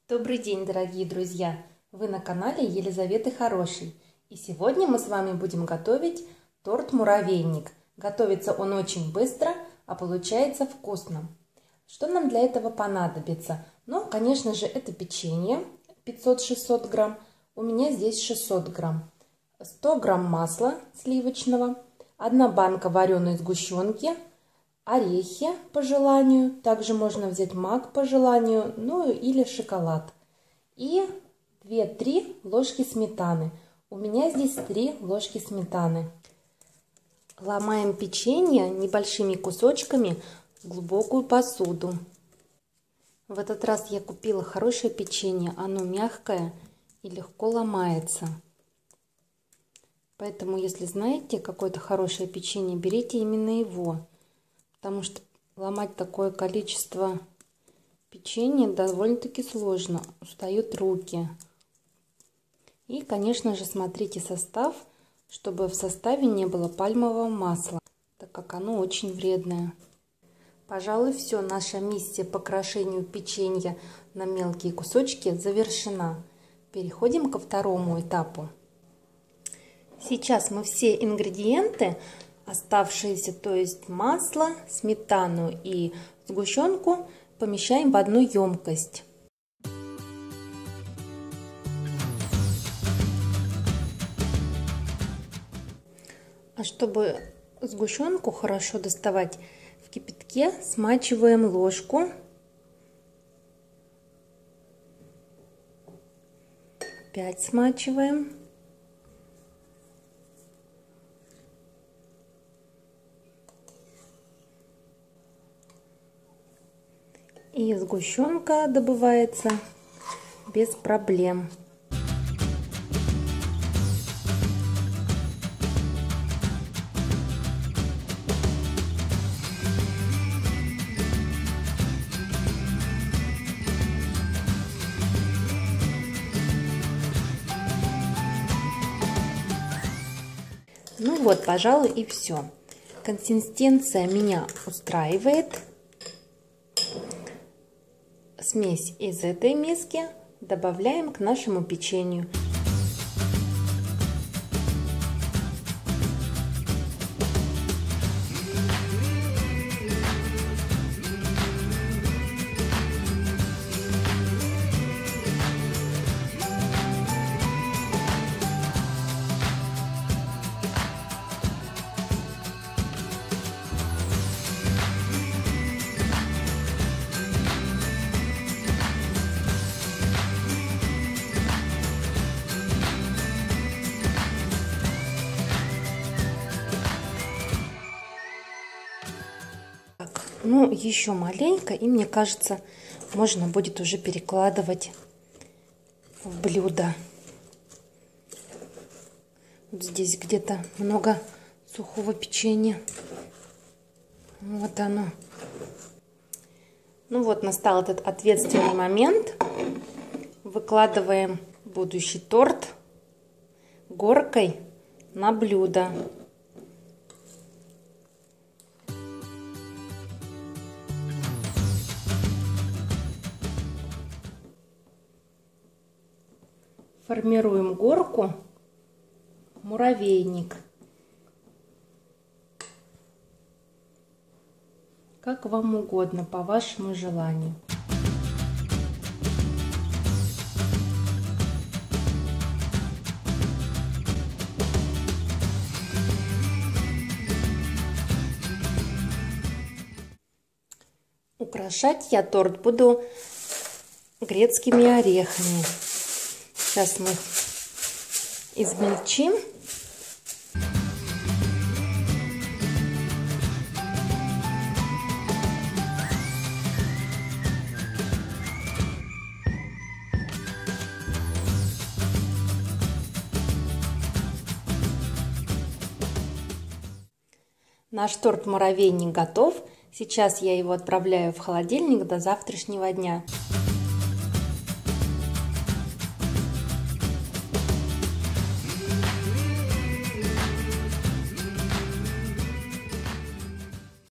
Добрый день, дорогие друзья! Вы на канале Елизаветы Хорошей. И сегодня мы с вами будем готовить торт-муравейник. Готовится он очень быстро, а получается вкусно. Что нам для этого понадобится? Ну, конечно же, это печенье 500-600 грамм. У меня здесь 600 грамм. 100 грамм масла сливочного, 1 банка вареной сгущенки, орехи по желанию, также можно взять мак по желанию, ну или шоколад. И 2-3 ложки сметаны. У меня здесь 3 ложки сметаны. Ломаем печенье небольшими кусочками в глубокую посуду. В этот раз я купила хорошее печенье, оно мягкое и легко ломается. Поэтому, если знаете какое-то хорошее печенье, берите именно его. Потому что ломать такое количество печенья довольно-таки сложно, устают руки. И, конечно же, смотрите состав, чтобы в составе не было пальмового масла, так как оно очень вредное. Пожалуй, все, наша миссия по крошению печенья на мелкие кусочки завершена. Переходим ко второму этапу. Сейчас мы все ингредиенты оставшиеся, то есть масло, сметану и сгущенку, помещаем в одну емкость. А чтобы сгущенку хорошо доставать, в кипятке смачиваем ложку. Опять смачиваем. И сгущенка добывается без проблем. Ну вот, пожалуй, и все. Консистенция меня устраивает. Смесь из этой миски добавляем к нашему печенью. Ну, еще маленько, и мне кажется, можно будет уже перекладывать в блюдо. Вот здесь где-то много сухого печенья. Вот оно. Ну вот, настал этот ответственный момент. Выкладываем будущий торт горкой на блюдо. Формируем горку, муравейник, как вам угодно, по вашему желанию. Украшать я торт буду грецкими орехами. Сейчас мы измельчим. Наш торт-муравейник готов. Сейчас я его отправляю в холодильник до завтрашнего дня.